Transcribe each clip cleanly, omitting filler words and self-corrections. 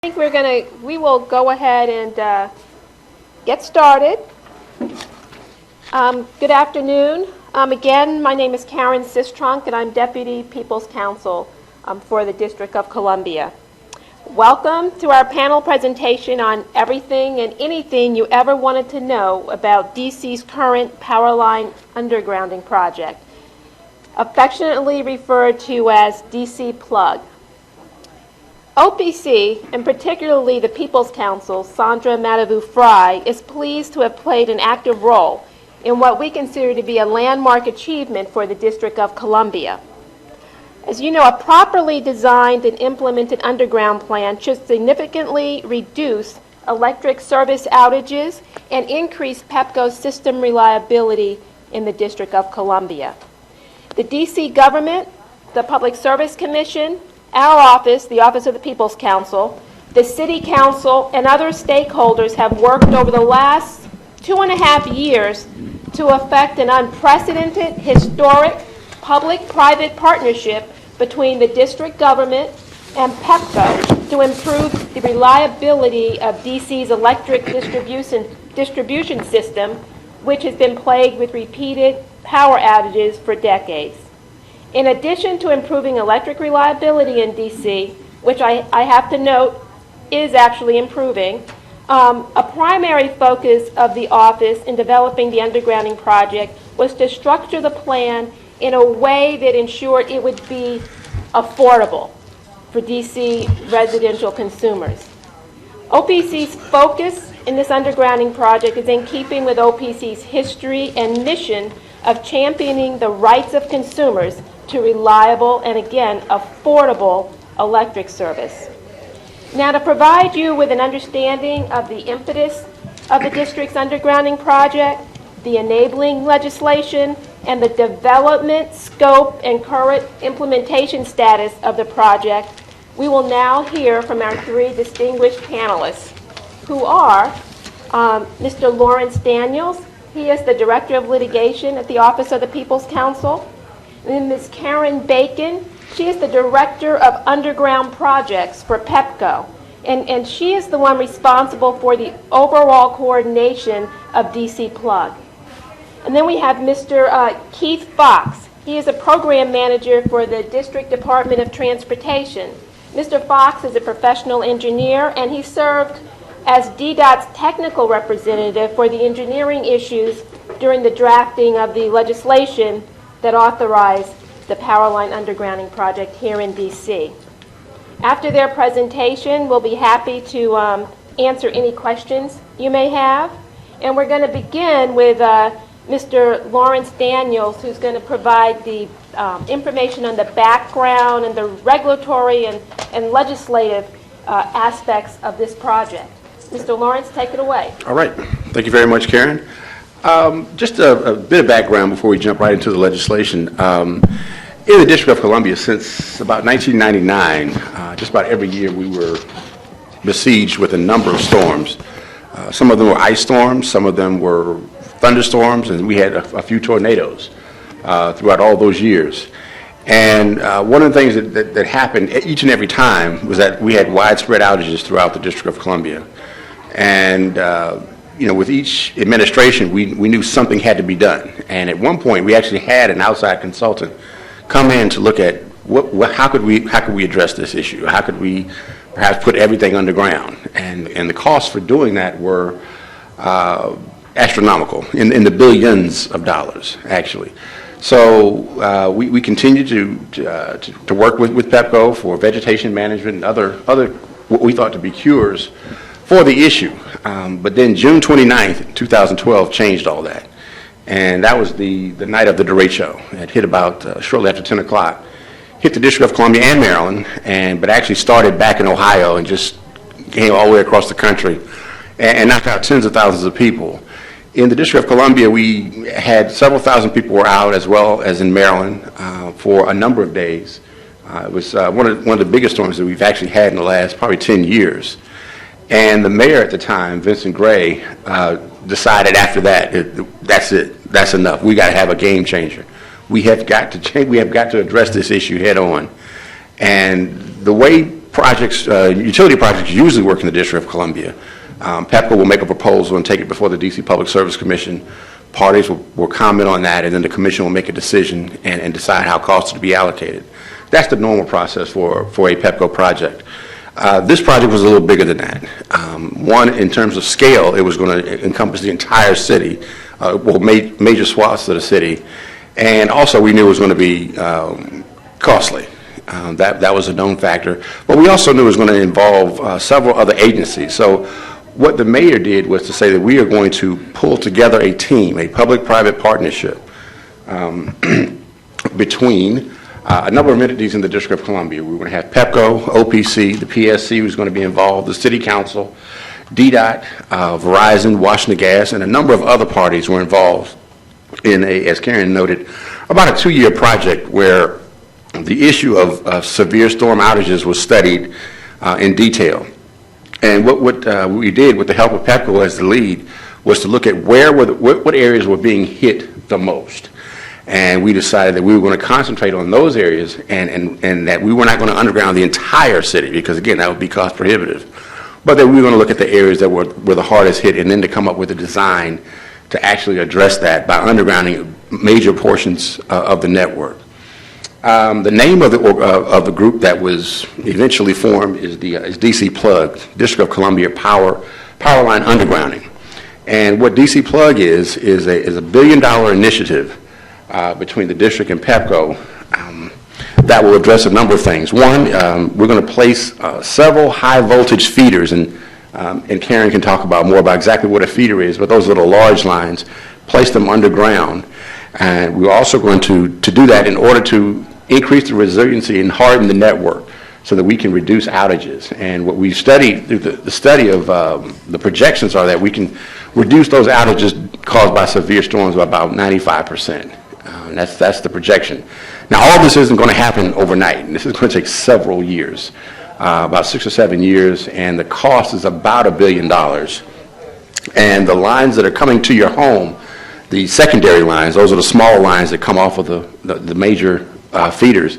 I think we will go ahead and get started. Good afternoon. Again, my name is Karen Sistrunk, and I'm Deputy People's Counsel for the District of Columbia. Welcome to our panel presentation on everything and anything you ever wanted to know about DC's current Powerline Undergrounding project, affectionately referred to as DC Plug. OPC, and particularly the People's Counsel, Sandra Matavu-Fry, is pleased to have played an active role in what we consider to be a landmark achievement for the District of Columbia. As you know, a properly designed and implemented underground plan should significantly reduce electric service outages and increase PEPCO's system reliability in the District of Columbia. The DC government, the Public Service Commission, our office, the Office of the People's Counsel, the City Council, and other stakeholders have worked over the last 2.5 years to effect an unprecedented, historic, public-private partnership between the district government and PEPCO to improve the reliability of DC's electric distribution system, which has been plagued with repeated power outages for decades. In addition to improving electric reliability in DC, which I have to note is actually improving, a primary focus of the office in developing the undergrounding project was to structure the plan in a way that ensured it would be affordable for DC residential consumers. OPC's focus in this undergrounding project is in keeping with OPC's history and mission of championing the rights of consumers to reliable and, again, affordable electric service. Now, to provide you with an understanding of the impetus of the district's undergrounding project, the enabling legislation, and the development, scope, and current implementation status of the project, we will now hear from our three distinguished panelists, who are Mr. Lawrence Daniels. He is the Director of Litigation at the Office of the People's Counsel. And then Ms. Karen Bacon. She is the Director of Underground Projects for PEPCO. And she is the one responsible for the overall coordination of DC Plug. And then we have Mr. Keith Fox. He is a Program Manager for the District Department of Transportation. Mr. Fox is a professional engineer, and he served as DDOT's technical representative for the engineering issues during the drafting of the legislation that authorized the Powerline Undergrounding project here in DC. After their presentation, we'll be happy to answer any questions you may have. And we're going to begin with Mr. Lawrence Daniels, who's going to provide the information on the background and the regulatory and legislative aspects of this project. Mr. Lawrence, take it away. All right. Thank you very much, Karen. Just a bit of background before we jump right into the legislation. In the District of Columbia, since about 1999, just about every year we were besieged with a number of storms. Some of them were ice storms, some of them were thunderstorms, and we had a few tornadoes throughout all those years. And one of the things that happened each and every time was that we had widespread outages throughout the District of Columbia. And with each administration, we knew something had to be done. And at one point, we actually had an outside consultant come in to look at how could we address this issue? How could we perhaps put everything underground? And the costs for doing that were astronomical, in the billions of dollars, actually. So we continue to work with PEPCO for vegetation management and other what we thought to be cures for the issue. But then June 29th, 2012 changed all that. And that was the night of the derecho. It hit about shortly after 10 o'clock. Hit the District of Columbia and Maryland, but actually started back in Ohio and just came all the way across the country and knocked out tens of thousands of people. In the District of Columbia, we had several thousand people were out, as well as in Maryland, for a number of days. It was one of the biggest storms that we've actually had in the last probably 10 years. And the mayor at the time, Vincent Gray, decided after that, that's it, that's enough. We got to have a game changer. We have got to change. We have got to address this issue head on. And the way projects, utility projects usually work in the District of Columbia. PEPCO will make a proposal and take it before the D.C. Public Service Commission. Parties will comment on that, and then the commission will make a decision and decide how costs are to be allocated. That's the normal process for a PEPCO project. This project was a little bigger than that. One, in terms of scale, it was going to encompass the entire city, major swaths of the city, and also we knew it was going to be costly. That was a known factor. But we also knew it was going to involve several other agencies. So what the mayor did was to say that we are going to pull together a team, a public-private partnership between a number of entities in the District of Columbia. We were going to have PEPCO, OPC, the PSC was going to be involved, the City Council, DDOT, Verizon, Washington Gas, and a number of other parties were involved in as Karen noted, about a 2-year project where the issue of severe storm outages was studied in detail. And what we did with the help of PEPCO as the lead was to look at what areas were being hit the most. And we decided that we were going to concentrate on those areas and that we were not going to underground the entire city because, again, that would be cost prohibitive. But that we were going to look at the areas that were the hardest hit and then to come up with a design to actually address that by undergrounding major portions of the network. The name of the group that was eventually formed is DC Plug, District of Columbia Powerline Undergrounding. And what DC Plug is a $1 billion initiative between the district and PEPCO that will address a number of things. One, we're going to place several high voltage feeders, and Karen can talk more about exactly what a feeder is, but those little large lines, place them underground. And we're also going to do that in order to increase the resiliency and harden the network so that we can reduce outages. And what we've studied through the study of the projections are that we can reduce those outages caused by severe storms by about 95%. And that's the projection. Now, all this isn't going to happen overnight. This is going to take several years, about 6 or 7 years, and the cost is about $1 billion. And the lines that are coming to your home, the secondary lines, those are the small lines that come off of the major feeders,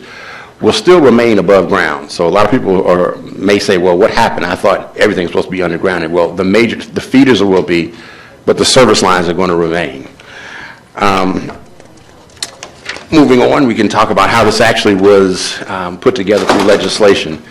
will still remain above ground. So a lot of people may say, well, what happened? I thought everything's supposed to be underground. Well, the feeders will be, but the service lines are going to remain. Moving on, we can talk about how this actually was put together through legislation.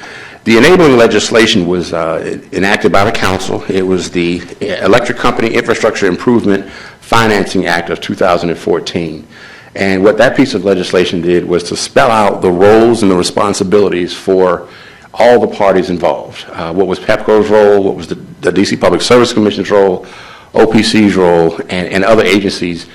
The enabling legislation was enacted by the council. It was the Electric Company Infrastructure Improvement Financing Act of 2014. And what that piece of legislation did was to spell out the roles and the responsibilities for all the parties involved. What was PEPCO's role, what was the DC Public Service Commission's role, OPC's role, and other agencies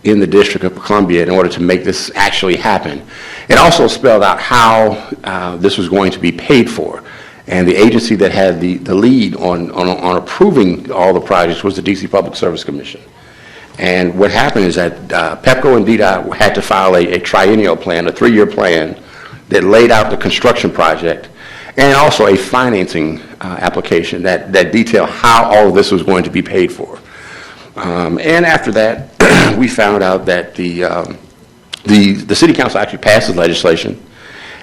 in the District of Columbia in order to make this actually happen. It also spelled out how this was going to be paid for. And the agency that had the lead on approving all the projects was the DC Public Service Commission. And what happened is that PEPCO and DDOT had to file a triennial plan, a 3-year plan that laid out the construction project and also a financing application that detailed how all of this was going to be paid for. And after that, we found out that the City Council actually passed the legislation,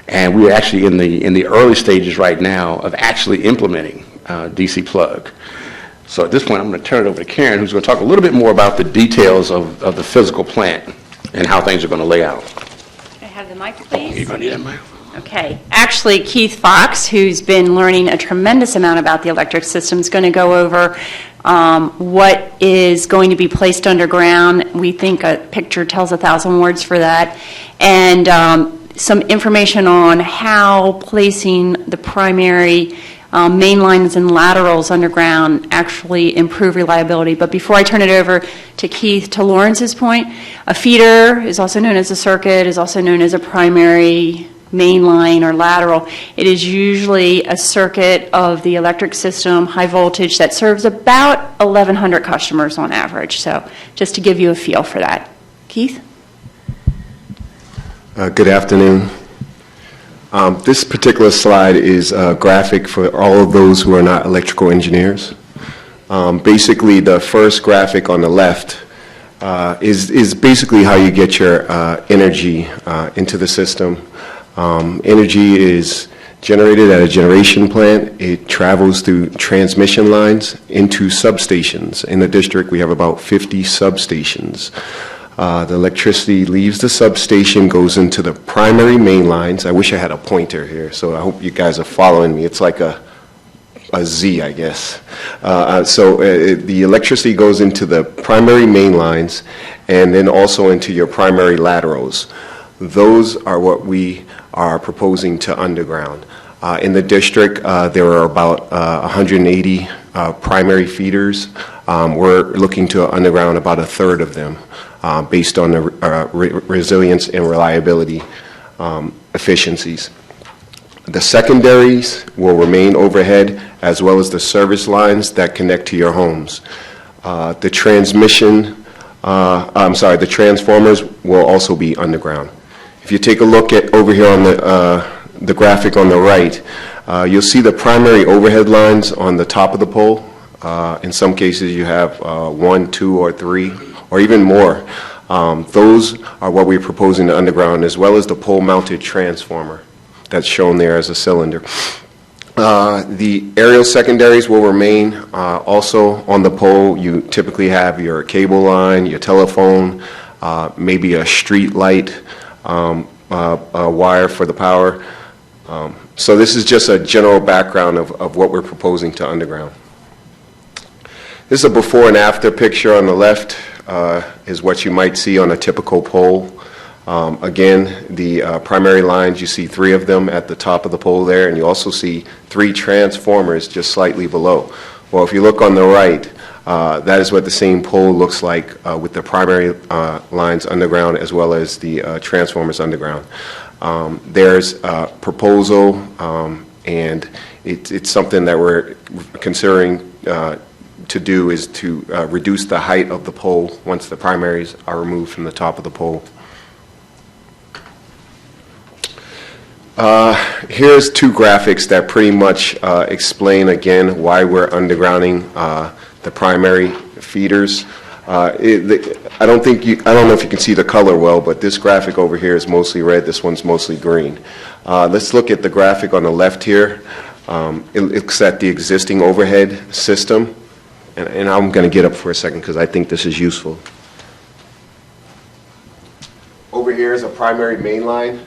and we're actually in the early stages right now of actually implementing DC Plug. So at this point, I'm going to turn it over to Karen, who's going to talk a little bit more about the details of the physical plant and how things are going to lay out. Can I have the mic, please? You're going to need that mic. Okay. Actually, Keith Fox, who's been learning a tremendous amount about the electric system, is going to go over what is going to be placed underground. We think a picture tells 1,000 words for that. And some information on how placing the primary main lines and laterals underground actually improve reliability. But before I turn it over to Keith, to Lawrence's point, a feeder is also known as a circuit, is also known as a primary main line or lateral. It is usually a circuit of the electric system, high voltage, that serves about 1,100 customers on average. So just to give you a feel for that. Keith? Good afternoon. This particular slide is a graphic for all of those who are not electrical engineers. Basically, the first graphic on the left is basically how you get your energy into the system. Energy is generated at a generation plant. It travels through transmission lines into substations. In the district, we have about 50 substations. The electricity leaves the substation, goes into the primary main lines. I wish I had a pointer here, so I hope you guys are following me. It's like a Z, I guess. The electricity goes into the primary main lines and then also into your primary laterals. Those are what we are proposing to underground. In the district, there are about 180 primary feeders. We're looking to underground about a third of them based on the resilience and reliability efficiencies. The secondaries will remain overhead, as well as the service lines that connect to your homes. The transformers will also be underground. If you take a look at over here on the graphic on the right, you'll see the primary overhead lines on the top of the pole. In some cases, you have 1, 2, or 3, or even more. Those are what we're proposing to underground, as well as the pole-mounted transformer that's shown there as a cylinder. The aerial secondaries will remain also on the pole. You typically have your cable line, your telephone, maybe a street light wire for the power. So this is just a general background of what we're proposing to underground. This is a before and after picture. On the left is what you might see on a typical pole. Again, the primary lines, you see 3 of them at the top of the pole there, and you also see 3 transformers just slightly below. Well, if you look on the right, that is what the same pole looks like with the primary lines underground as well as the transformers underground. There's a proposal, and it's something that we're considering to do, is to reduce the height of the pole once the primaries are removed from the top of the pole. Here's 2 graphics that pretty much explain again why we're undergrounding the primary feeders. I don't know if you can see the color well, but this graphic over here is mostly red. This one's mostly green. Let's look at the graphic on the left here. It looks at the existing overhead system, and I'm going to get up for a second because I think this is useful. Over here is a primary main line.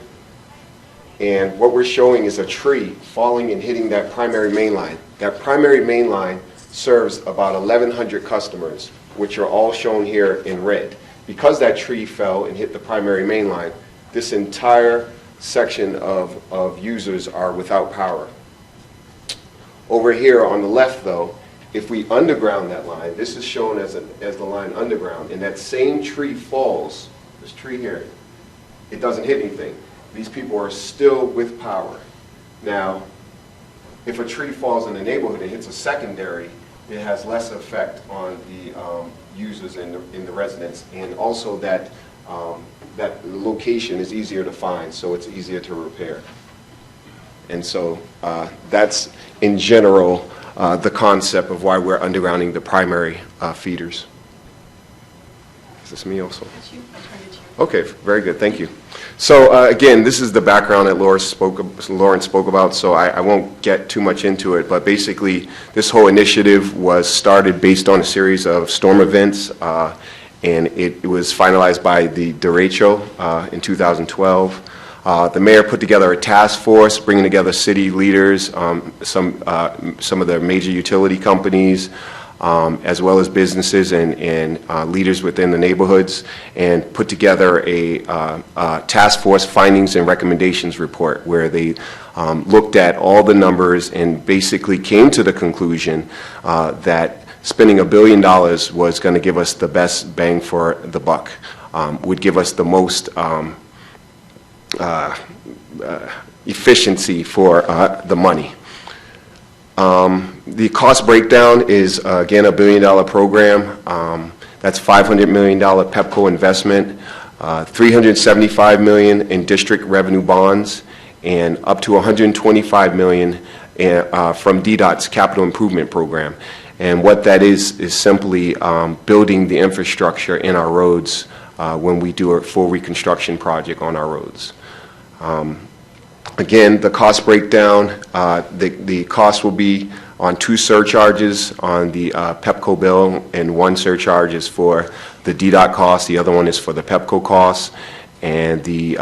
And what we're showing is a tree falling and hitting that primary main line. That primary main line serves about 1,100 customers, which are all shown here in red. Because that tree fell and hit the primary main line, this entire section of users are without power. Over here on the left, though, if we underground that line, this is shown as the line underground, and that same tree falls, this tree here, it doesn't hit anything. These people are still with power. Now, if a tree falls in the neighborhood and hits a secondary, it has less effect on the users in the residents, and also that location is easier to find, so it's easier to repair. And so that's, in general, the concept of why we're undergrounding the primary feeders. Is this me also? Okay, very good, thank you. So again, this is the background that Lauren spoke about, so I won't get too much into it, but basically this whole initiative was started based on a series of storm events, and it was finalized by the derecho in 2012. The mayor put together a task force bringing together city leaders, some of the major utility companies, as well as businesses and leaders within the neighborhoods, and put together a task force findings and recommendations report where they looked at all the numbers and basically came to the conclusion that spending $1 billion was going to give us the best bang for the buck, would give us the most efficiency for the money. The cost breakdown is, again, $1 billion program. That's $500 million PEPCO investment, $375 million in district revenue bonds, and up to $125 million from DDOT's capital improvement program. And what that is simply building the infrastructure in our roads when we do a full reconstruction project on our roads. Again, the cost breakdown, the cost will be on 2 surcharges on the PEPCO bill, and 1 surcharge is for the DDOT cost, the other one is for the PEPCO costs, and the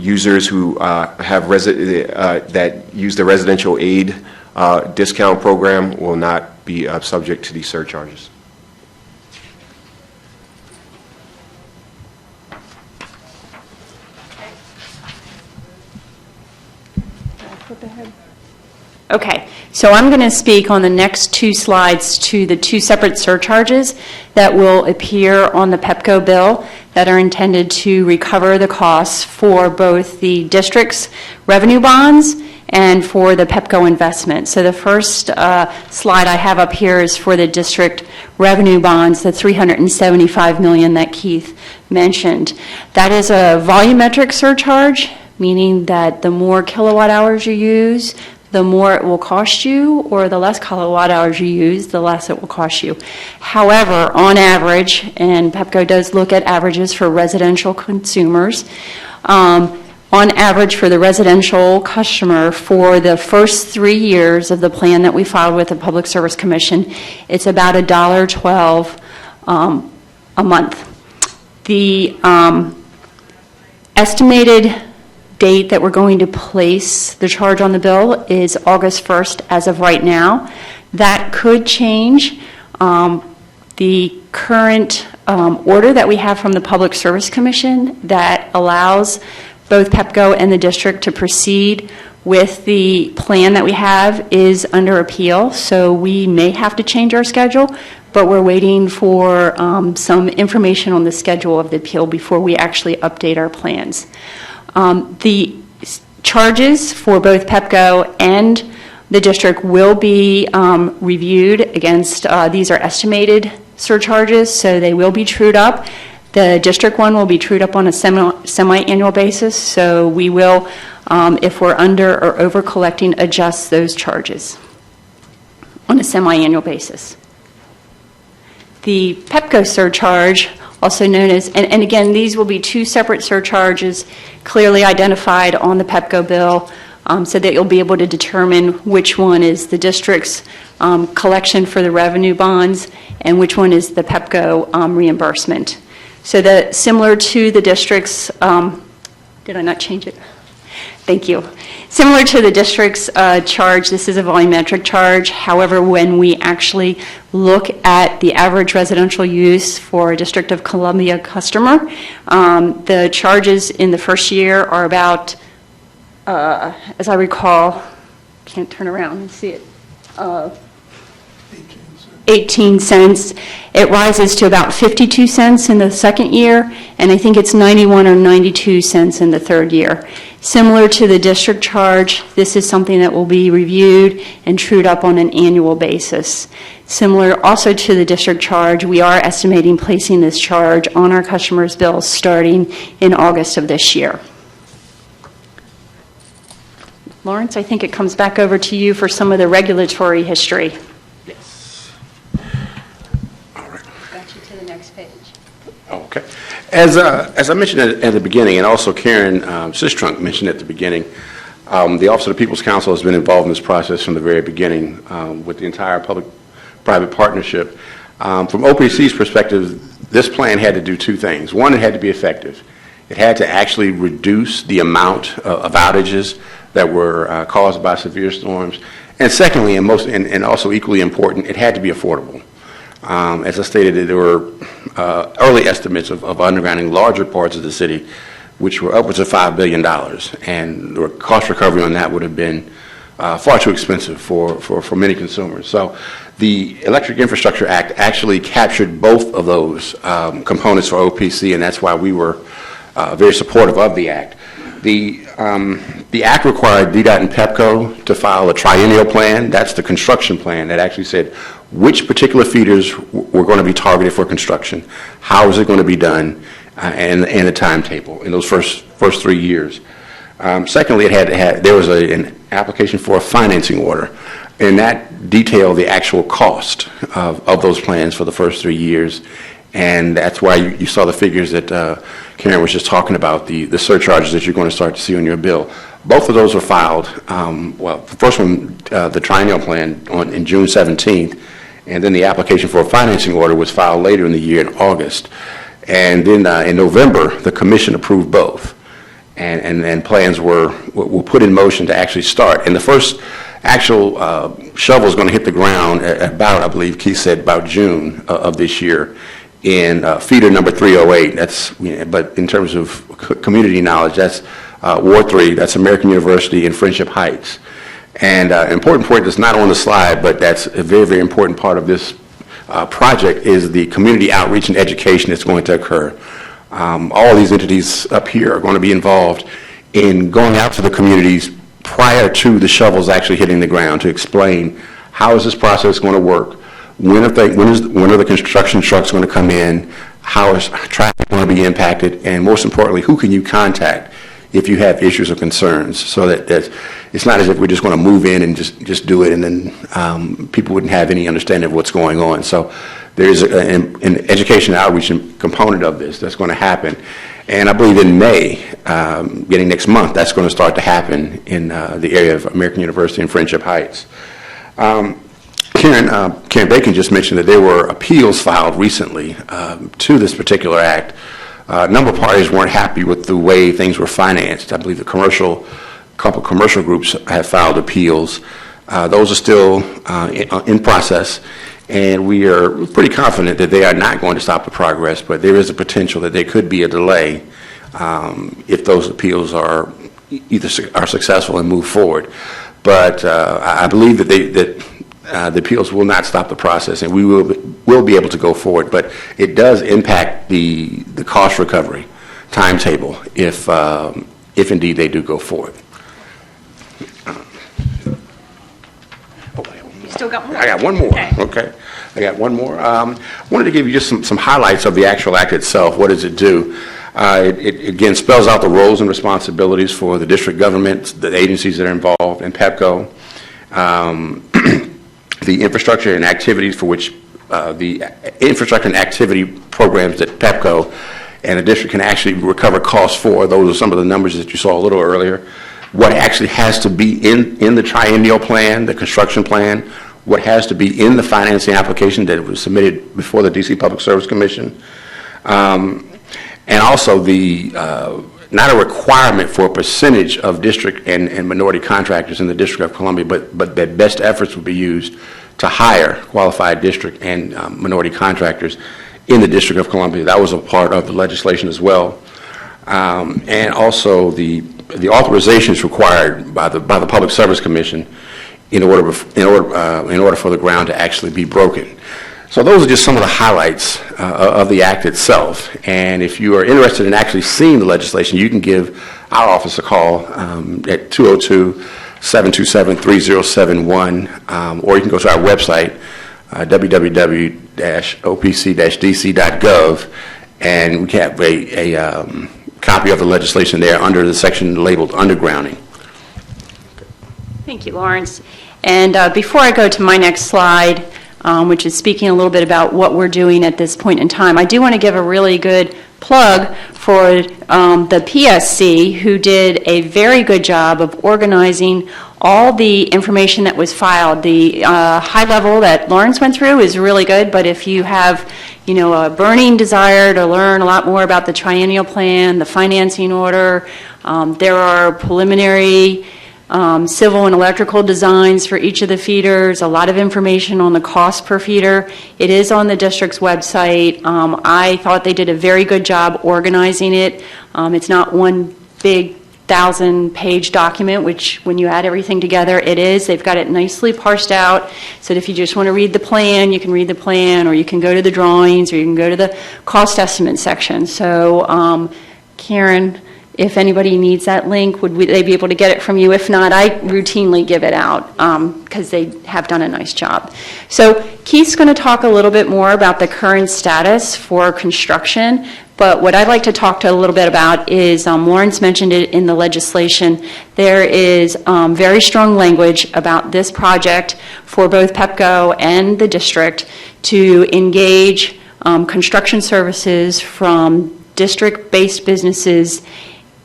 users who have that use the residential aid discount program will not be subject to these surcharges. Okay, so I'm going to speak on the next 2 slides to the 2 separate surcharges that will appear on the PEPCO bill that are intended to recover the costs for both the district's revenue bonds and for the PEPCO investment. So the first slide I have up here is for the district revenue bonds, the $375 million that Keith mentioned. That is a volumetric surcharge, meaning that the more kilowatt hours you use, the more it will cost you, or the less kilowatt hours you use, the less it will cost you. However, on average, and PEPCO does look at averages for residential consumers, on average for the residential customer for the first 3 years of the plan that we filed with the Public Service Commission, it's about $1.12 a month. The estimated date that we're going to place the charge on the bill is August 1st as of right now. That could change. The current order that we have from the Public Service Commission that allows both PEPCO and the district to proceed with the plan that we have is under appeal, so we may have to change our schedule, but we're waiting for some information on the schedule of the appeal before we actually update our plans. The charges for both PEPCO and the district will be reviewed against, these are estimated surcharges, so they will be trued up. The district one will be trued up on a semi-annual basis, so we will, if we're under or over collecting, adjust those charges on a semi-annual basis. The PEPCO surcharge, also known as, and again, these will be 2 separate surcharges clearly identified on the PEPCO bill, so that you'll be able to determine which one is the district's collection for the revenue bonds and which one is the PEPCO reimbursement. So similar to the district's, did I not change it? Thank you. Similar to the district's charge, this is a volumetric charge. However, when we actually look at the average residential use for a District of Columbia customer, the charges in the first year are about, as I recall, can't turn around and see it, 18 cents. It rises to about 52 cents in the second year, and I think it's 91 or 92 cents in the third year. Similar to the district charge, this is something that will be reviewed and trued up on an annual basis. Similar also to the district charge, we are estimating placing this charge on our customers' bills starting in August of this year. Lawrence, I think it comes back over to you for some of the regulatory history. Okay. As I mentioned at the beginning, and also Karen Sistrunk mentioned at the beginning, the Office of the People's Counsel has been involved in this process from the very beginning with the entire public-private partnership. From OPC's perspective, this plan had to do 2 things. One, it had to be effective. It had to actually reduce the amount of outages that were caused by severe storms. And secondly, and also equally important, it had to be affordable. As I stated, there were early estimates of undergrounding larger parts of the city, which were upwards of $5 billion, and the cost recovery on that would have been far too expensive for many consumers. So the Electric Infrastructure Act actually captured both of those components for OPC, and that's why we were very supportive of the Act. The Act required DDOT and PEPCO to file a triennial plan. That's the construction plan that actually said which particular feeders were going to be targeted for construction, how is it going to be done, and the timetable in those first 3 years. Secondly, there was an application for a financing order, and that detailed the actual cost of those plans for the first 3 years. And that's why you saw the figures that Karen was just talking about, the surcharges that you're going to start to see on your bill. Both of those were filed, well, the first one, the triennial plan, in June 17th, and then the application for a financing order was filed later in the year in August. And then in November, the commission approved both. And plans were put in motion to actually start. And the first actual shovel is going to hit the ground at about, I believe Keith said, about June of this year in feeder number 308. That's, but in terms of community knowledge, that's Ward 3, that's American University in Friendship Heights. And important point that's not on the slide, but that's a very, very important part of this project is the community outreach and education that's going to occur. All these entities up here are going to be involved in going out to the communities prior to the shovels actually hitting the ground to explain how is this process going to work, when are the construction trucks going to come in, how is traffic going to be impacted, and most importantly, who can you contact if you have issues or concerns, so that it's not as if we're just going to move in and just do it and then people wouldn't have any understanding of what's going on. So there's an education and outreach component of this that's going to happen. And I believe in May, getting next month, that's going to start to happen in the area of American University and Friendship Heights. Karen Bacon just mentioned that there were appeals filed recently to this particular act. A number of parties weren't happy with the way things were financed. I believe a couple commercial groups have filed appeals. Those are still in process, and we are pretty confident that they are not going to stop the progress, but there is a potential that there could be a delay if those appeals are successful and move forward. But I believe that the appeals will not stop the process, and we will be able to go forward. But it does impact the cost recovery timetable if indeed they do go forward. You still got more? I got one more. Okay. I got one more. Wanted to give you just some highlights of the actual act itself. What does it do? It again spells out the roles and responsibilities for the district government, the agencies that are involved, and PEPCO. The infrastructure and activities for which the infrastructure and activity programs that PEPCO and the district can actually recover costs for. Those are some of the numbers that you saw a little earlier. What actually has to be in the triennial plan, the construction plan, what has to be in the financing application that was submitted before the D.C. Public Service Commission, and also the not a requirement for a percentage of district and minority contractors in the District of Columbia, but that best efforts would be used to hire qualified district and minority contractors in the District of Columbia. That was a part of the legislation as well. And also the authorizations required by the Public Service Commission in order for the ground to actually be broken. So those are just some of the highlights of the act itself. And if you are interested in actually seeing the legislation, you can give our office a call at 202-727-3071, or you can go to our website, www.opc-dc.gov, and we have a copy of the legislation there under the section labeled undergrounding. Thank you, Lawrence. And before I go to my next slide, which is speaking a little bit about what we're doing at this point in time, I do want to give a really good plug for the PSC, who did a very good job of organizing all the information that was filed. The high level that Lawrence went through is really good, but if you have a burning desire to learn a lot more about the triennial plan, the financing order, there are preliminary civil and electrical designs for each of the feeders, a lot of information on the cost per feeder. It is on the district's website. I thought they did a very good job organizing it. It's not one big 1,000-page document, which when you add everything together, it is. They've got it nicely parsed out, so that if you just want to read the plan, you can read the plan, or you can go to the drawings, or you can go to the cost estimate section. So, Karen, if anybody needs that link, would they be able to get it from you? If not, I routinely give it out because they have done a nice job. So Keith's going to talk a little bit more about the current status for construction, but what I'd like to talk to a little bit about is, Lawrence mentioned it in the legislation, there is very strong language about this project for both PEPCO and the district to engage construction services from district-based businesses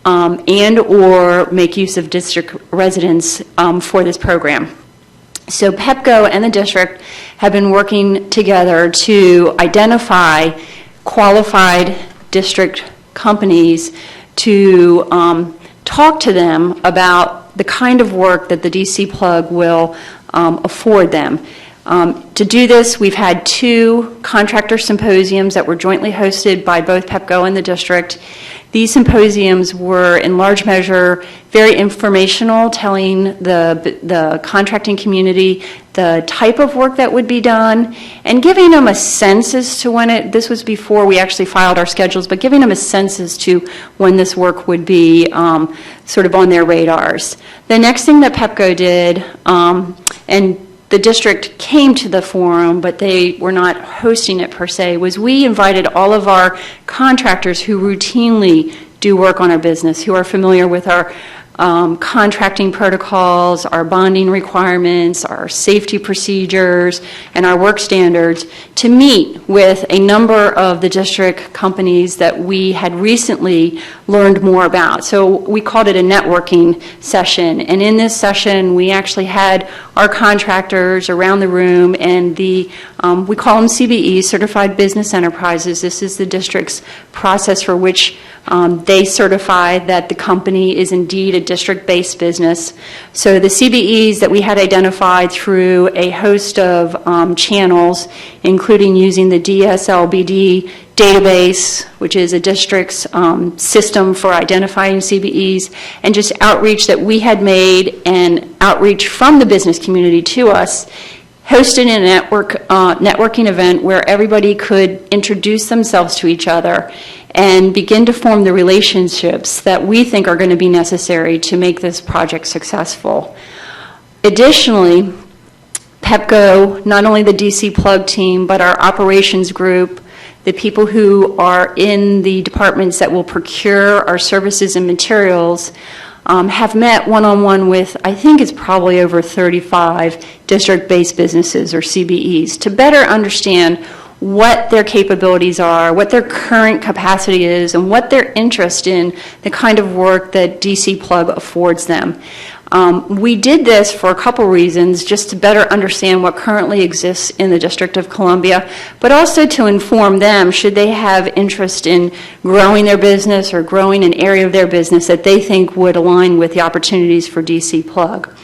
and/or make use of district residents for this program. So PEPCO and the district have been working together to identify qualified district companies to talk to them about the kind of work that the DC plug will afford them. To do this, we've had 2 contractor symposiums that were jointly hosted by both PEPCO and the district. These symposiums were in large measure very informational, telling the contracting community the type of work that would be done and giving them a sense as to when this was before we actually filed our schedules, but giving them a sense as to when this work would be sort of on their radars. The next thing that PEPCO did, and the district came to the forum, but they were not hosting it per se, was we invited all of our contractors who routinely do work on our business, who are familiar with our contracting protocols, our bonding requirements, our safety procedures, and our work standards, to meet with a number of the district companies that we had recently learned more about. So we called it a networking session, and in this session we actually had our contractors around the room, and we call them CBEs, Certified Business Enterprises. This is the district's process for which they certify that the company is indeed a district-based business. So the CBEs that we had identified through a host of channels, including using the DSLBD database, which is a district's system for identifying CBEs, and just outreach that we had made and outreach from the business community to us, hosted a networking event where everybody could introduce themselves to each other and begin to form the relationships that we think are going to be necessary to make this project successful. Additionally, PEPCO, not only the DC plug team, but our operations group, the people who are in the departments that will procure our services and materials, have met one-on-one with, I think it's probably over 35 district-based businesses, or CBEs, to better understand what their capabilities are, what their current capacity is, and what their interest in the kind of work that DC plug affords them. We did this for a couple reasons, just to better understand what currently exists in the District of Columbia, but also to inform them, should they have interest in growing their business or growing an area of their business that they think would align with the opportunities for DC plug.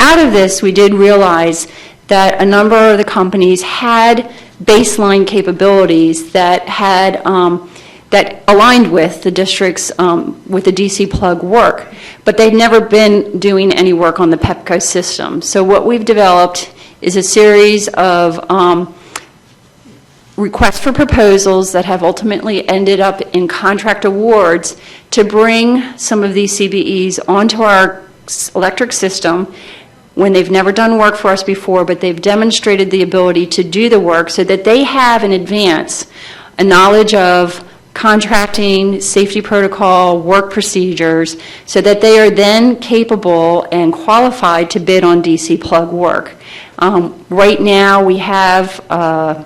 Out of this, we did realize that a number of the companies had baseline capabilities that had that aligned with the district's with the DC plug work, but they've never been doing any work on the PEPCO system. So what we've developed is a series of requests for proposals that have ultimately ended up in contract awards to bring some of these CBEs onto our electric system when they've never done work for us before, but they've demonstrated the ability to do the work so that they have in advance a knowledge of contracting, safety protocol, work procedures, so that they are then capable and qualified to bid on DC plug work. Right now we have, I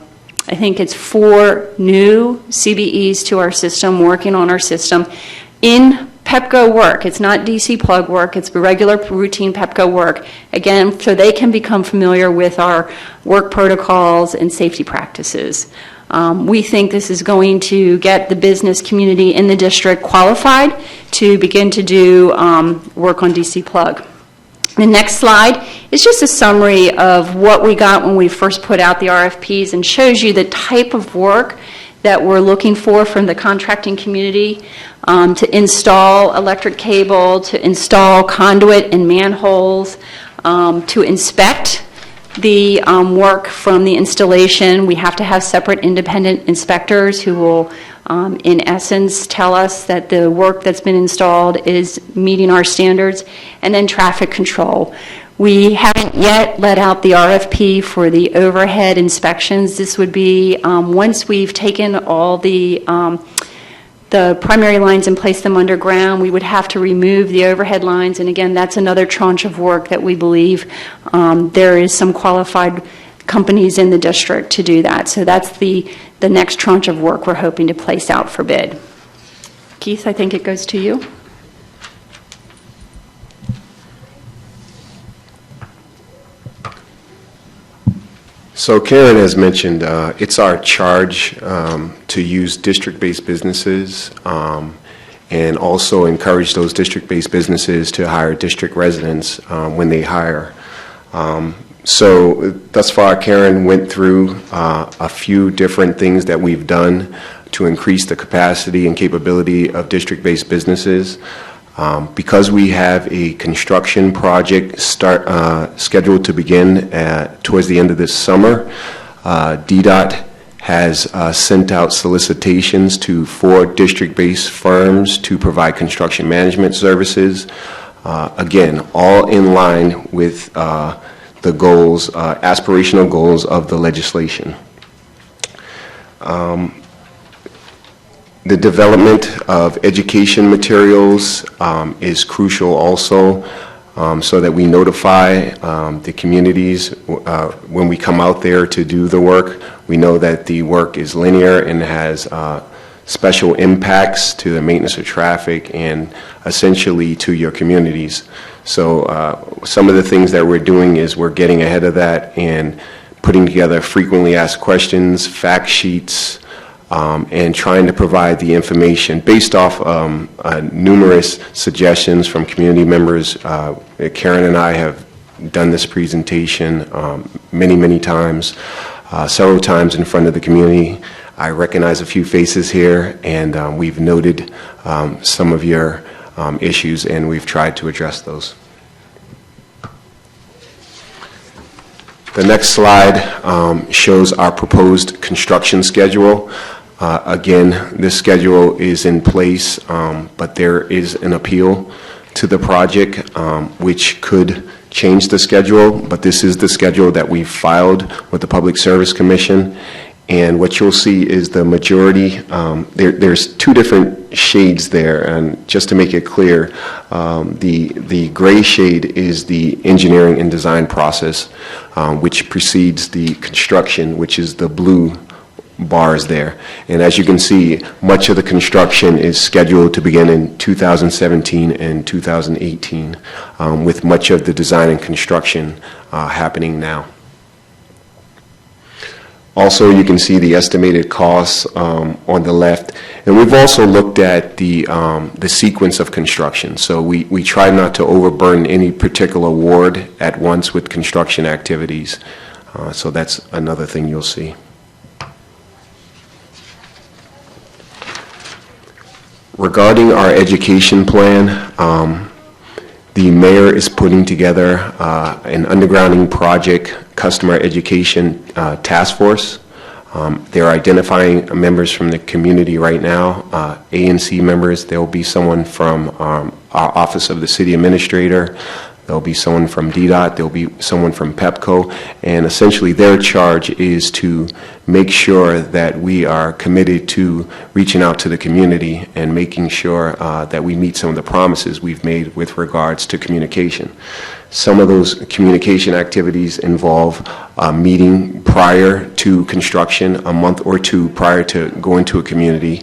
think it's 4 new CBEs to our system, working on our system in PEPCO work. It's not DC plug work, it's regular routine PEPCO work, again, so they can become familiar with our work protocols and safety practices. We think this is going to get the business community in the district qualified to begin to do work on DC plug. The next slide is just a summary of what we got when we first put out the RFPs, and shows you the type of work that we're looking for from the contracting community, to install electric cable, to install conduit and manholes, to inspect the work from the installation. We have to have separate independent inspectors who will, in essence, tell us that the work that's been installed is meeting our standards, and then traffic control. We haven't yet let out the RFP for the overhead inspections. This would be once we've taken all the primary lines and placed them underground, we would have to remove the overhead lines, and again, that's another tranche of work that we believe there is some qualified companies in the district to do that. So that's the the next tranche of work we're hoping to place out for bid. Keith, I think it goes to you. So Karen has mentioned it's our charge to use district-based businesses and also encourage those district-based businesses to hire district residents when they hire. So thus far, Karen went through a few different things that we've done to increase the capacity and capability of district-based businesses. Because we have a construction project scheduled to begin towards the end of this summer, DDOT has sent out solicitations to 4 district-based firms to provide construction management services. Again, all in line with the goals, aspirational goals of the legislation. The development of education materials is crucial also, so that we notify the communities when we come out there to do the work. We know that the work is linear and has special impacts to the maintenance of traffic and essentially to your communities. So some of the things that we're doing is we're getting ahead of that and putting together frequently asked questions, fact sheets, and trying to provide the information based off numerous suggestions from community members. Karen and I have done this presentation many times, several times in front of the community. I recognize a few faces here, and we've noted some of your issues, and we've tried to address those. The next slide shows our proposed construction schedule. Again, this schedule is in place, but there is an appeal to the project, which could change the schedule, but this is the schedule that we filed with the Public Service Commission. And what you'll see is the majority, there's 2 different shades there, and just to make it clear, the gray shade is the engineering and design process, which precedes the construction, which is the blue bars there. And as you can see, much of the construction is scheduled to begin in 2017 and 2018, with much of the design and construction happening now. Also, you can see the estimated costs on the left, and we've also looked at the sequence of construction. So we try not to overburden any particular ward at once with construction activities. So that's another thing you'll see. Regarding our education plan, the mayor is putting together an undergrounding project customer education task force. They're identifying members from the community right now, ANC members. There will be someone from our Office of the City Administrator. There'll be someone from DDOT, there'll be someone from PEPCO, and essentially their charge is to make sure that we are committed to reaching out to the community and making sure that we meet some of the promises we've made with regards to communication. Some of those communication activities involve a meeting prior to construction, a month or 2 prior to going to a community.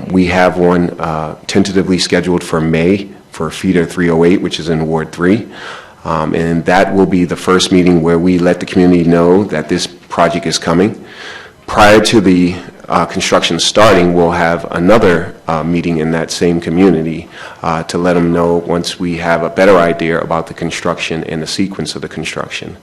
We have one tentatively scheduled for May, for feeder 308, which is in Ward 3. And that will be the first meeting where we let the community know that this project is coming. Prior to the construction starting, we'll have another meeting in that same community to let them know once we have a better idea about the construction and the sequence of the construction.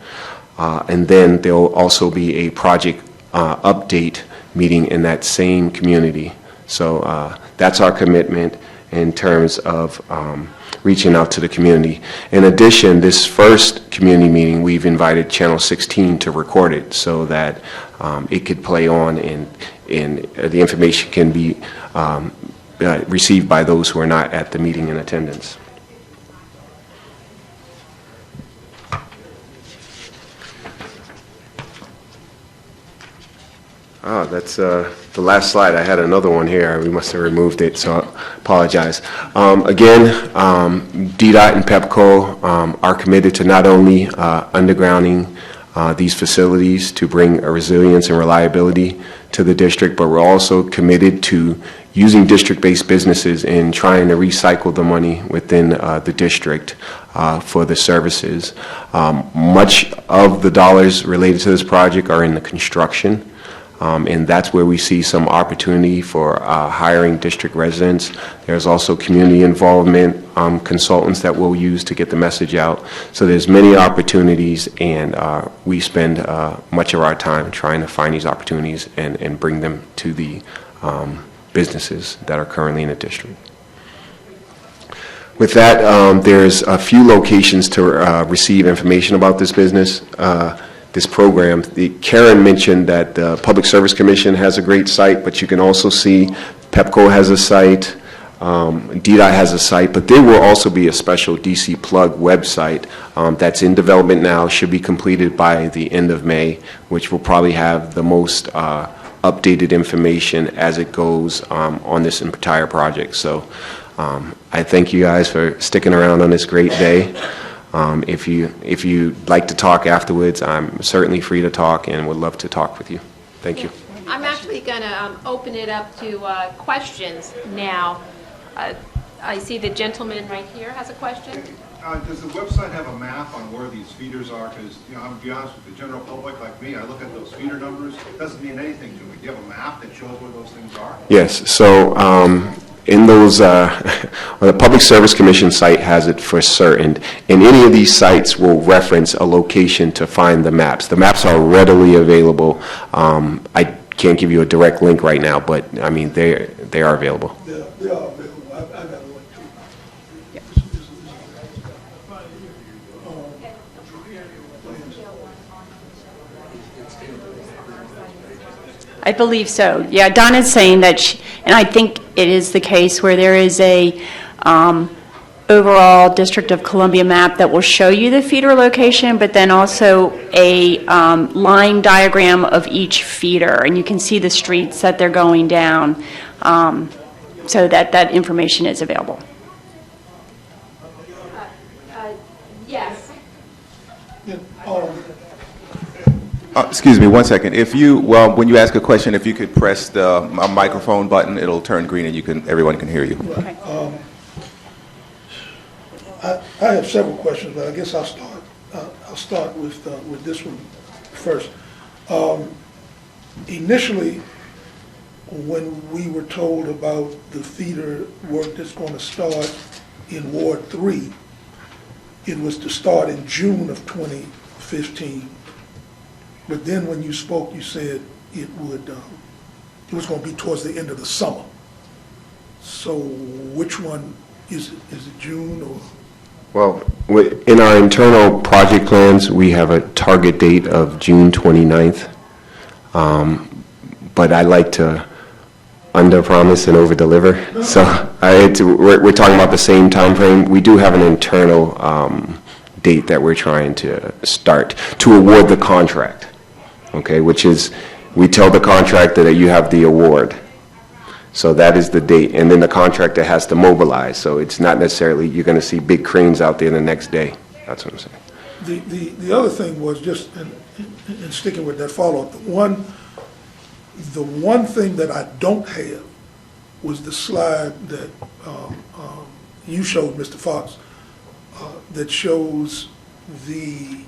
And then there will also be a project update meeting in that same community. So that's our commitment in terms of reaching out to the community. In addition, this first community meeting, we've invited Channel 16 to record it so that it could play on and the information can be received by those who are not at the meeting in attendance. Oh, that's the last slide. I had another one here. We must have removed it, so I apologize. Again, DDOT and PEPCO are committed to not only undergrounding these facilities to bring a resilience and reliability to the district, but we're also committed to using district-based businesses in trying to recycle the money within the district for the services. Much of the dollars related to this project are in the construction, and that's where we see some opportunity for hiring district residents. There's also community involvement consultants that we'll use to get the message out. So there's many opportunities, and we spend much of our time trying to find these opportunities and bring them to the businesses that are currently in the district. With that, there's a few locations to receive information about this business, this program. Karen mentioned that the Public Service Commission has a great site, but you can also see PEPCO has a site, DDOT has a site, but there will also be a special DC Plug website that's in development now, should be completed by the end of May, which will probably have the most updated information as it goes on this entire project. So I thank you guys for sticking around on this great day. If you'd like to talk afterwards, I'm certainly free to talk and would love to talk with you. Thank you. I'm actually going to open it up to questions now. I see the gentleman right here has a question. Does the website have a map on where these feeders are? Because, I'm going to be honest with the general public like me, I look at those feeder numbers, it doesn't mean anything to me. Do you have a map that shows where those things are? Yes. So in those, the Public Service Commission site has it for certain, and any of these sites will reference a location to find the maps. The maps are readily available. I can't give you a direct link right now, but I mean, they are available. They are available. I got a link to it. I believe so. Yeah, Donna's saying that, and I think it is the case where there is a overall District of Columbia map that will show you the feeder location, but then also a line diagram of each feeder, and you can see the streets that they're going down, so that information is available. Yes. Excuse me, 1 second. When you ask a question, if you could press the microphone button, it'll turn green and everyone can hear you. Okay. I have several questions, but I guess I'll start with this one first. Initially, when we were told about the feeder work that's going to start in Ward 3, it was to start in June of 2015. But then when you spoke, you said it was going to be towards the end of the summer. So which one is it? Is it June or? Well, in our internal project plans, we have a target date of June 29th. But I like to under-promise and over-deliver. So we're talking about the same time frame. We do have an internal date that we're trying to start to award the contract. Okay, which is, we tell the contractor that you have the award. So that is the date, and then the contractor has to mobilize. So it's not necessarily you're going to see big cranes out there the next day. That's what I'm saying. The other thing was just, in sticking with that follow-up, the one thing that I don't have was the slide that you showed, Mr. Fox, that shows the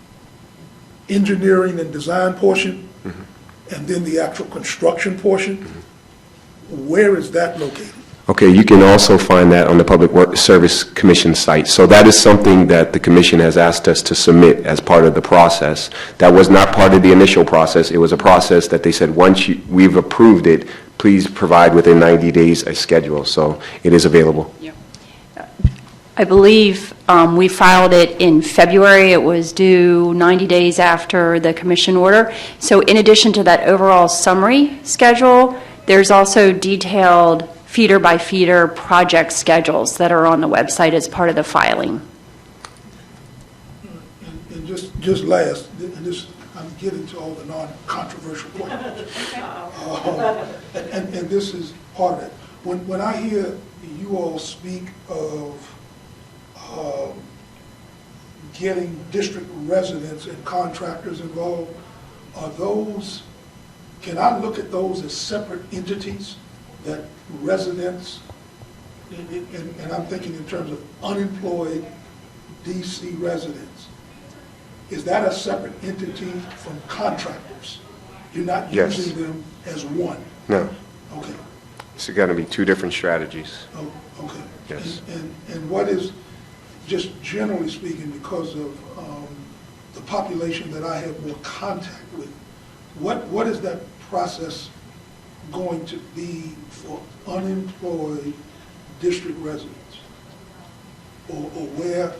engineering and design portion, and then the actual construction portion. Where is that located? Okay, you can also find that on the Public Service Commission site. So that is something that the Commission has asked us to submit as part of the process. That was not part of the initial process. It was a process that they said, once we've approved it, please provide within 90 days a schedule. So it is available. Yep. I believe we filed it in February. It was due 90 days after the commission order. So in addition to that overall summary schedule, there's also detailed feeder by feeder project schedules that are on the website as part of the filing. And just last, and this, I'm getting to all the non-controversial points. And this is part of it. When I hear you all speak of getting district residents and contractors involved, are those can I look at those as separate entities that residents, and I'm thinking in terms of unemployed DC residents, is that a separate entity from contractors? You're not Yes. using them as one? No, Okay. it's got to be two different strategies. Oh, okay. Yes. And what is, just generally speaking, because of the population that I have more contact with, what is that process going to be for unemployed district residents? Or where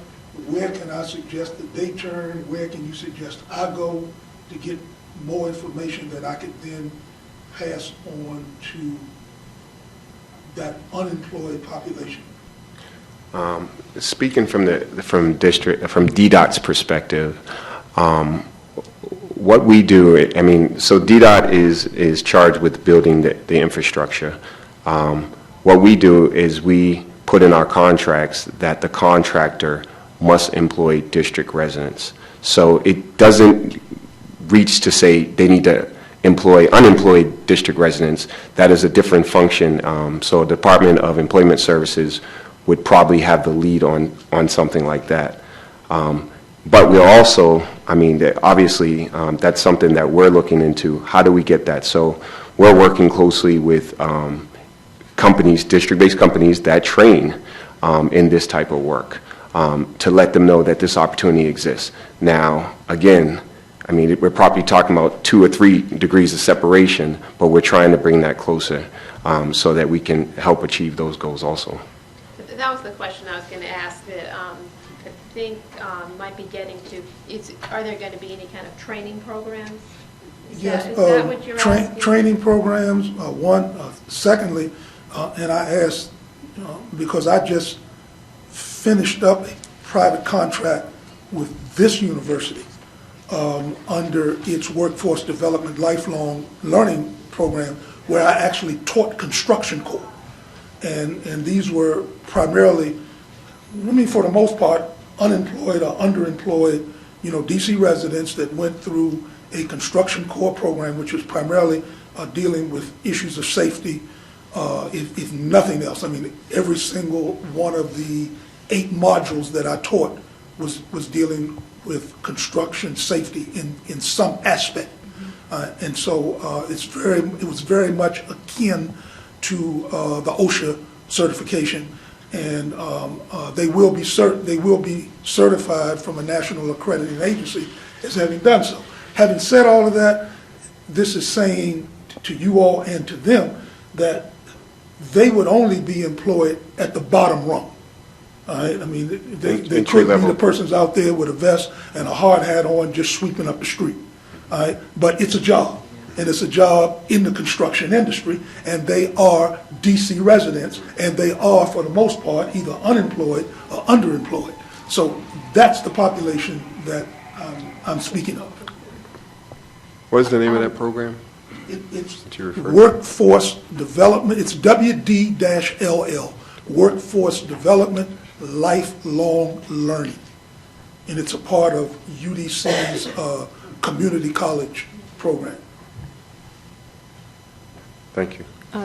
can I suggest that they turn? Where can you suggest I go to get more information that I could then pass on to that unemployed population? Speaking from DDOT's perspective, what we do, I mean, so DDOT is charged with building the infrastructure. What we do is we put in our contracts that the contractor must employ district residents. So it doesn't reach to say they need to employ unemployed district residents. That is a different function. So Department of Employment Services would probably have the lead on something like that. But we're also, I mean, obviously, that's something that we're looking into. How do we get that? So we're working closely with companies, district-based companies that train in this type of work to let them know that this opportunity exists. Now, again, I mean, we're probably talking about 2 or 3 degrees of separation, but we're trying to bring that closer so that we can help achieve those goals also. That was the question I was going to ask that I think might be getting to. Are there going to be any kind of training programs? Yes, Is that what you're asking? training programs, one. Secondly, and I asked, because I just finished up a private contract with this university under its Workforce Development Lifelong Learning Program, where I actually taught construction corps. And these were primarily, I mean, for the most part, unemployed or underemployed, DC residents that went through a construction corps program, which was primarily dealing with issues of safety, if nothing else. I mean, every single one of the 8 modules that I taught was dealing with construction safety in some aspect. And so it was very much akin to the OSHA certification, and they will be certified from a national accrediting agency as having done so. Having said all of that, this is saying to you all and to them that they would only be employed at the bottom rung. All right? I mean, they could be the persons out there with a vest and a hard hat on just sweeping up the street. All right? But it's a job, and it's a job in the construction industry, and they are DC residents, and they are, for the most part, either unemployed or underemployed. So that's the population that I'm speaking of. What's the name of that program? It's That you referred to? Workforce Development, it's WD-LL, Workforce Development Lifelong Learning. And it's a part of UDC's community college program. Thank you.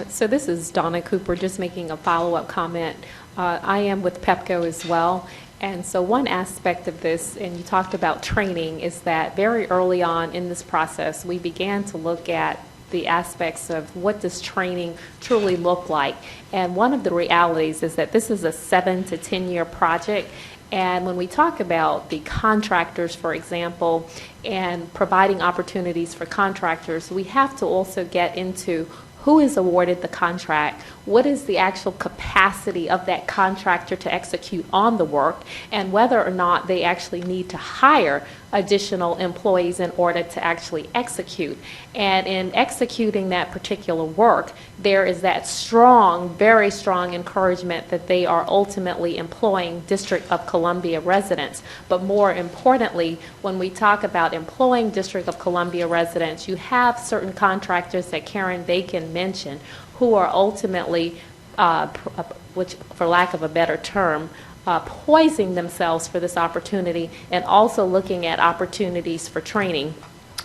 So this is Donna Cooper, just making a follow-up comment. I am with PEPCO as well, and so one aspect of this, and you talked about training, is that very early on in this process, we began to look at the aspects of what does training truly look like. And one of the realities is that this is a 7 to 10 year project. And when we talk about the contractors, for example, and providing opportunities for contractors, we have to also get into who is awarded the contract, what is the actual capacity of that contractor to execute on the work, and whether or not they actually need to hire additional employees in order to actually execute. And in executing that particular work, there is that strong, very strong encouragement that they are ultimately employing District of Columbia residents. But more importantly, when we talk about employing District of Columbia residents, you have certain contractors that Karen Bacon mentioned who are ultimately, which for lack of a better term, poisoning themselves for this opportunity, and also looking at opportunities for training.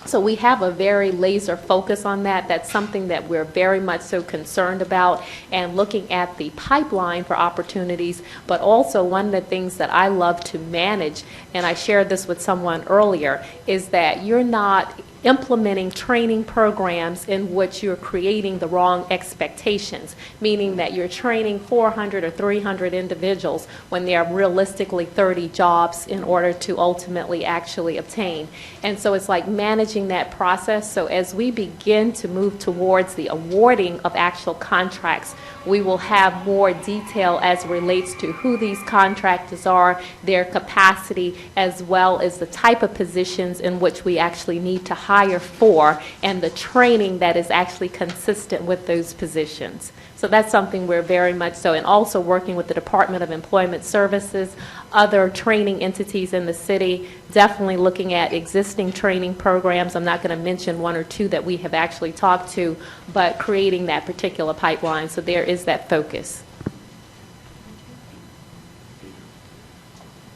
So we have a very laser focus on that. That's something that we're very much so concerned about, and looking at the pipeline for opportunities. But also one of the things that I love to manage, and I shared this with someone earlier, is that you're not implementing training programs in which you're creating the wrong expectations, meaning that you're training 400 or 300 individuals when there are realistically 30 jobs in order to ultimately actually obtain. And so it's like managing that process. So as we begin to move towards the awarding of actual contracts, we will have more detail as relates to who these contractors are, their capacity, as well as the type of positions in which we actually need to hire for, and the training that is actually consistent with those positions. So that's something we're very much so, and also working with the Department of Employment Services, other training entities in the city, definitely looking at existing training programs. I'm not going to mention one or two that we have actually talked to, but creating that particular pipeline. So there is that focus.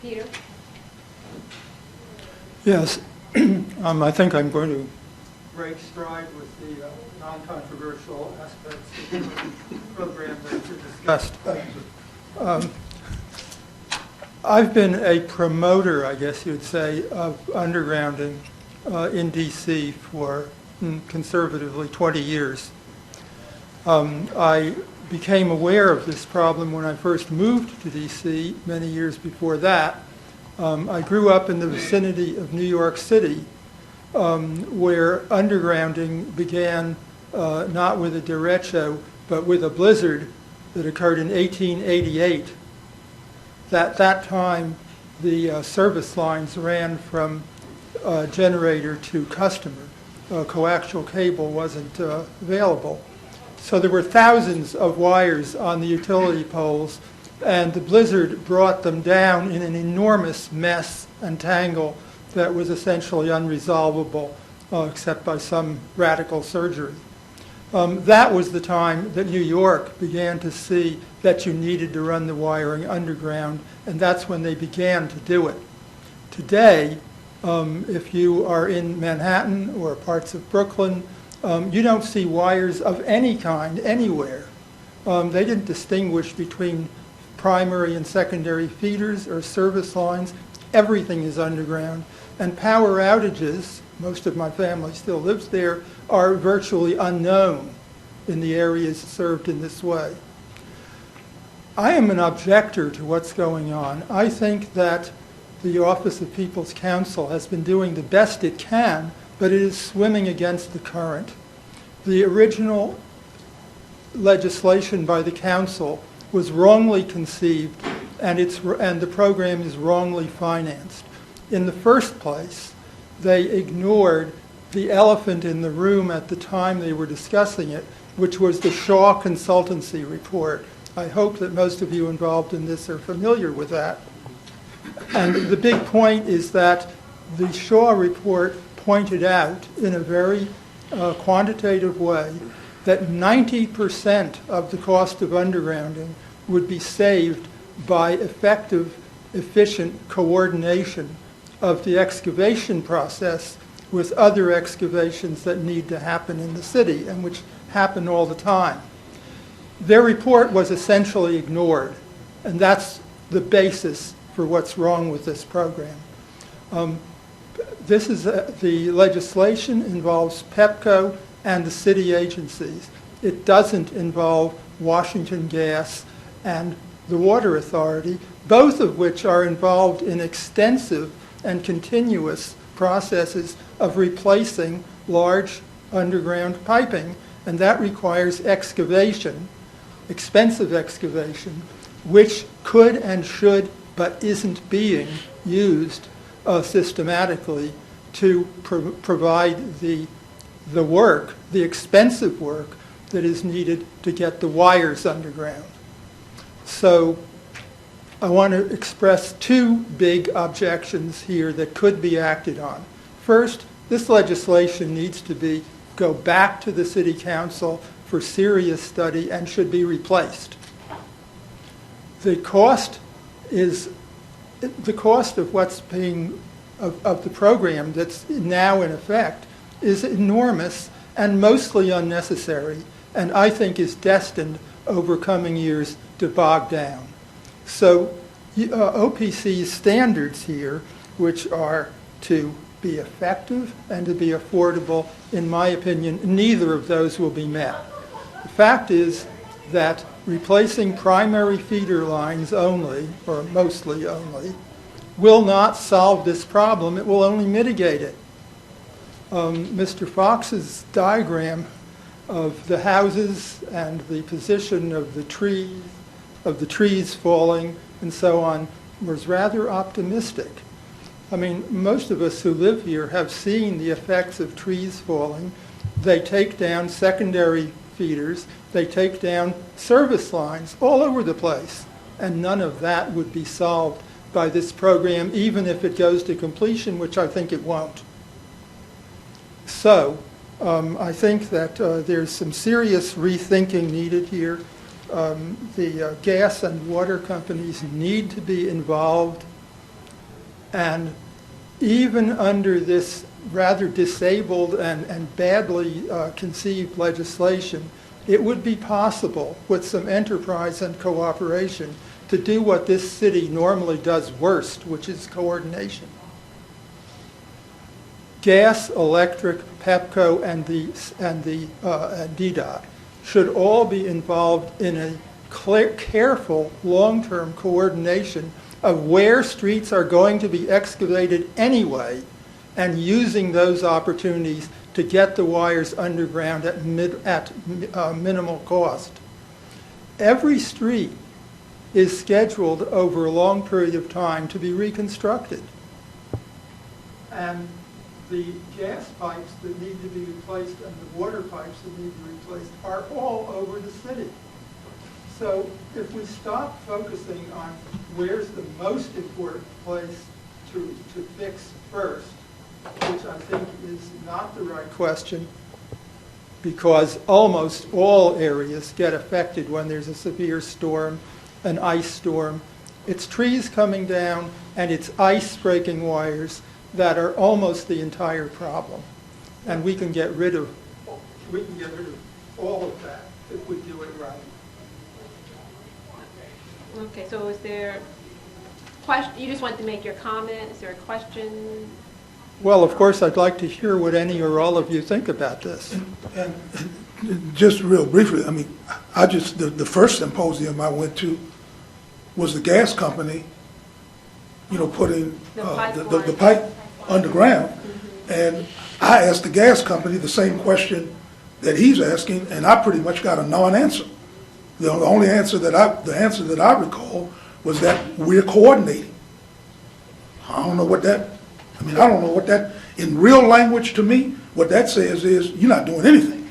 Peter? Yes, I think I'm going to break stride with the non-controversial aspects of the program that you discussed. I've been a promoter, I guess you'd say, of undergrounding in D.C. for conservatively 20 years. I became aware of this problem when I first moved to D.C. many years before that. I grew up in the vicinity of New York City, where undergrounding began not with a derecho, but with a blizzard that occurred in 1888. At that time, the service lines ran from generator to customer. Coaxial cable wasn't available. So there were thousands of wires on the utility poles, and the blizzard brought them down in an enormous mess and tangle that was essentially unresolvable, except by some radical surgery. That was the time that New York began to see that you needed to run the wiring underground, and that's when they began to do it. Today, if you are in Manhattan or parts of Brooklyn, you don't see wires of any kind anywhere. They didn't distinguish between primary and secondary feeders or service lines. Everything is underground. And power outages, most of my family still lives there, are virtually unknown in the areas served in this way. I am an objector to what's going on. I think that the Office of People's Counsel has been doing the best it can, but it is swimming against the current. The original legislation by the council was wrongly conceived, and the program is wrongly financed. In the first place, they ignored the elephant in the room at the time they were discussing it, which was the Shaw Consultancy report. I hope that most of you involved in this are familiar with that. And the big point is that the Shaw report pointed out in a very quantitative way that 90% of the cost of undergrounding would be saved by effective, efficient coordination of the excavation process with other excavations that need to happen in the city and which happen all the time. Their report was essentially ignored, and that's the basis for what's wrong with this program. The legislation involves PEPCO and the city agencies. It doesn't involve Washington Gas and the Water Authority, both of which are involved in extensive and continuous processes of replacing large underground piping, and that requires excavation, expensive excavation, which could and should but isn't being used systematically to provide the work, the expensive work that is needed to get the wires underground. So I want to express two big objections here that could be acted on. First, this legislation needs to go back to the City Council for serious study and should be replaced. The cost of what's being of the program that's now in effect is enormous and mostly unnecessary, and I think is destined over coming years to bog down. So OPC's standards here, which are to be effective and to be affordable, in my opinion, neither of those will be met. The fact is that replacing primary feeder lines only, or mostly only, will not solve this problem. It will only mitigate it. Mr. Fox's diagram of the houses and the position of the trees falling and so on was rather optimistic. I mean, most of us who live here have seen the effects of trees falling. They take down secondary feeders, they take down service lines all over the place, and none of that would be solved by this program, even if it goes to completion, which I think it won't. So I think that there's some serious rethinking needed here. The gas and water companies need to be involved, and even under this rather disabled and badly conceived legislation, it would be possible with some enterprise and cooperation to do what this city normally does worst, which is coordination. Gas, electric, PEPCO, and DDOT should all be involved in a careful, long-term coordination of where streets are going to be excavated anyway, and using those opportunities to get the wires underground at minimal cost. Every street is scheduled over a long period of time to be reconstructed. And the gas pipes that need to be replaced and the water pipes that need to be replaced are all over the city. So if we stop focusing on where's the most important place to fix first, which I think is not the right question, because almost all areas get affected when there's a severe storm, an ice storm. It's trees coming down and it's ice breaking wires that are almost the entire problem. And we can get rid of all of that if we do it right. Okay, so is there you just want to make your comment? Is there a question? Well, of course, I'd like to hear what any or all of you think about this. And just real briefly, I mean, the first symposium I went to was the gas company, putting the pipe underground. And I asked the gas company the same question that he's asking, and I pretty much got a non-answer. The only answer that I recall was that we're coordinating. I don't know what that, in real language to me, what that says is you're not doing anything.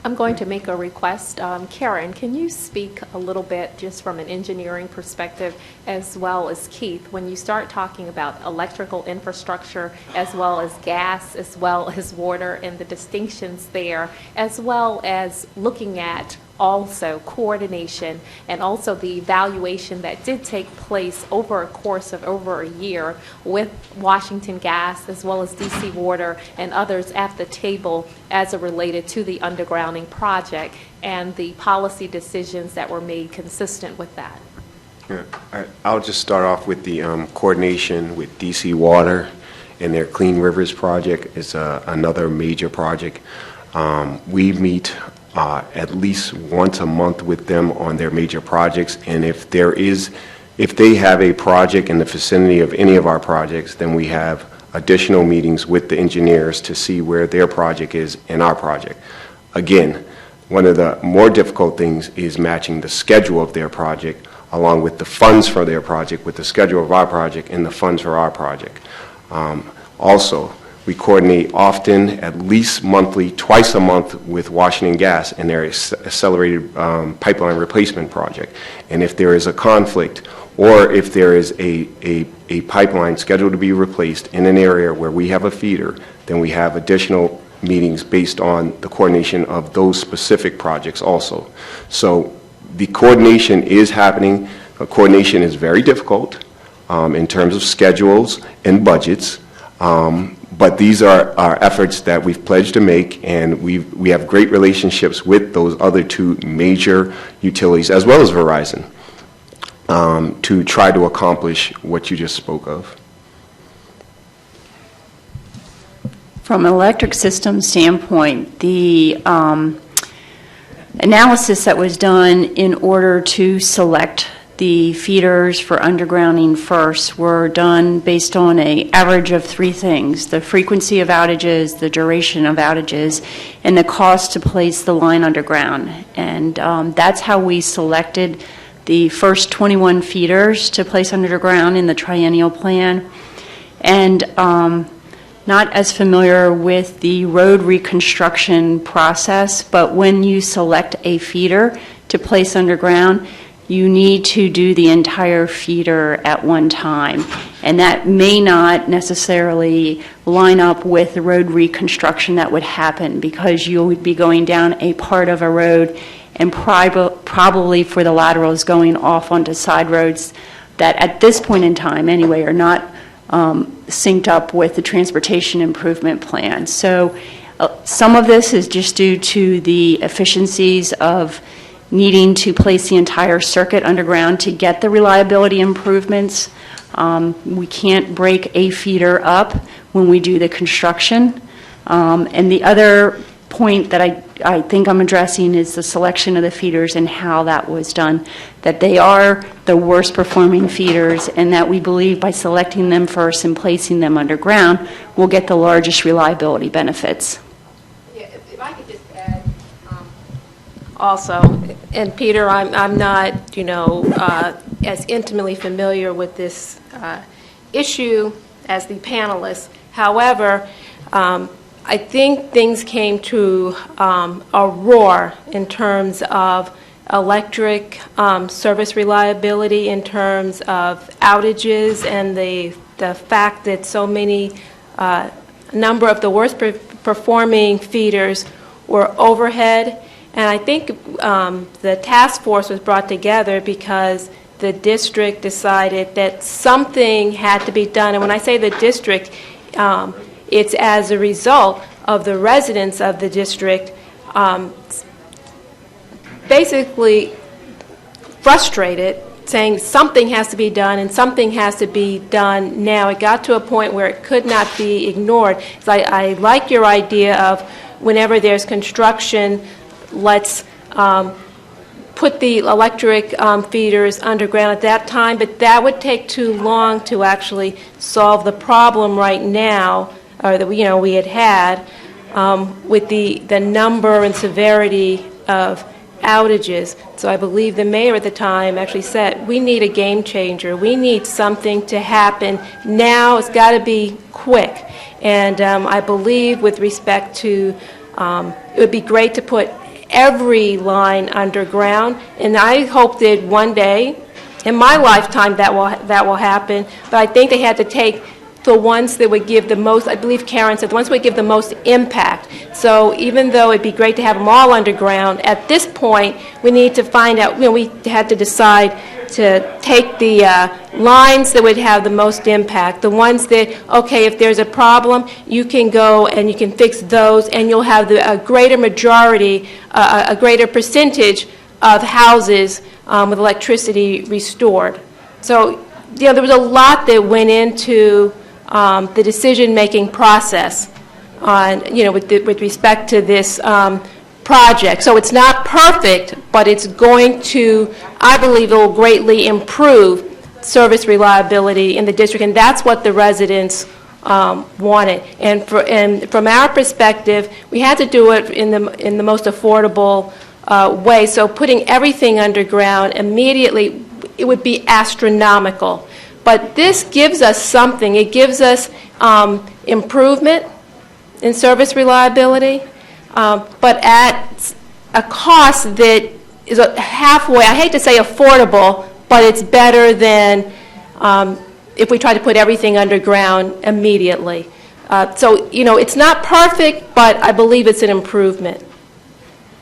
I'm going to make a request. Karen, can you speak a little bit just from an engineering perspective, as well as Keith, when you start talking about electrical infrastructure, as well as gas, as well as water, and the distinctions there, as well as looking at also coordination and also the evaluation that did take place over a course of over a year with Washington Gas as well as DC Water and others at the table as it related to the undergrounding project and the policy decisions that were made consistent with that. Yeah, I'll just start off with the coordination with DC Water and their Clean Rivers project is another major project. We meet at least once a month with them on their major projects, and if they have a project in the vicinity of any of our projects, then we have additional meetings with the engineers to see where their project is and our project. Again, one of the more difficult things is matching the schedule of their project along with the funds for their project with the schedule of our project and the funds for our project. Also, we coordinate often, at least monthly, twice a month with Washington Gas and their accelerated pipeline replacement project. And if there is a conflict or if there is a pipeline scheduled to be replaced in an area where we have a feeder, then we have additional meetings based on the coordination of those specific projects also. So the coordination is happening. Coordination is very difficult in terms of schedules and budgets. But these are our efforts that we've pledged to make, and we have great relationships with those other two major utilities, as well as Verizon, to try to accomplish what you just spoke of. From an electric system standpoint, the analysis that was done in order to select the feeders for undergrounding first were done based on an average of three things: the frequency of outages, the duration of outages, and the cost to place the line underground. And that's how we selected the first 21 feeders to place underground in the triennial plan. And not as familiar with the road reconstruction process, but when you select a feeder to place underground, you need to do the entire feeder at one time. And that may not necessarily line up with the road reconstruction that would happen, because you would be going down a part of a road and probably for the laterals going off onto side roads that at this point in time anyway are not synced up with the transportation improvement plan. So some of this is just due to the efficiencies of needing to place the entire circuit underground to get the reliability improvements. We can't break a feeder up when we do the construction. And the other point that I think I'm addressing is the selection of the feeders and how that was done, that they are the worst performing feeders, and that we believe by selecting them first and placing them underground, we'll get the largest reliability benefits. Yeah, if I could just add, also, and Peter, I'm not, as intimately familiar with this issue as the panelists. However, I think things came to a roar in terms of electric service reliability, in terms of outages, and the fact that so many number of the worst performing feeders were overhead. And I think the task force was brought together because the district decided that something had to be done. And when I say the district, it's as a result of the residents of the district basically frustrated, saying something has to be done and something has to be done now. It got to a point where it could not be ignored. So I like your idea of whenever there's construction, let's put the electric feeders underground at that time, but that would take too long to actually solve the problem right now, or that we had with the number and severity of outages. So I believe the mayor at the time actually said, we need a game changer. We need something to happen now. It's got to be quick. And I believe with respect to, it would be great to put every line underground, and I hope that one day in my lifetime that will happen. But I think they had to take the ones that would give the most, I believe Karen said, the ones that would give the most impact. So even though it'd be great to have them all underground, at this point we need to find out, we had to decide to take the lines that would have the most impact, the ones that, okay, if there's a problem, you can go and you can fix those, and you'll have a greater majority, a greater percentage of houses with electricity restored. So, there was a lot that went into the decision-making process on, with respect to this project. So it's not perfect, but it's going to, I believe, it will greatly improve service reliability in the district, and that's what the residents wanted. And from our perspective, we had to do it in the most affordable way. So putting everything underground immediately, it would be astronomical. But this gives us something. It gives us improvement in service reliability, but at a cost that is halfway, I hate to say affordable, but it's better than if we try to put everything underground immediately. So, it's not perfect, but I believe it's an improvement.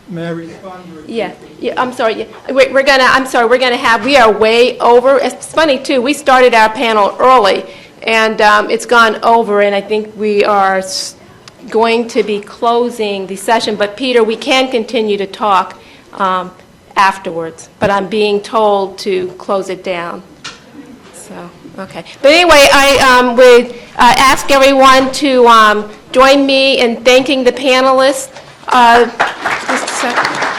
May I respond? Yeah, I'm sorry. We are way over. It's funny too. We started our panel early and it's gone over, and I think we are going to be closing the session. But Peter, we can continue to talk afterwards, but I'm being told to close it down. So, okay. But anyway, I would ask everyone to join me in thanking the panelists. Just a second.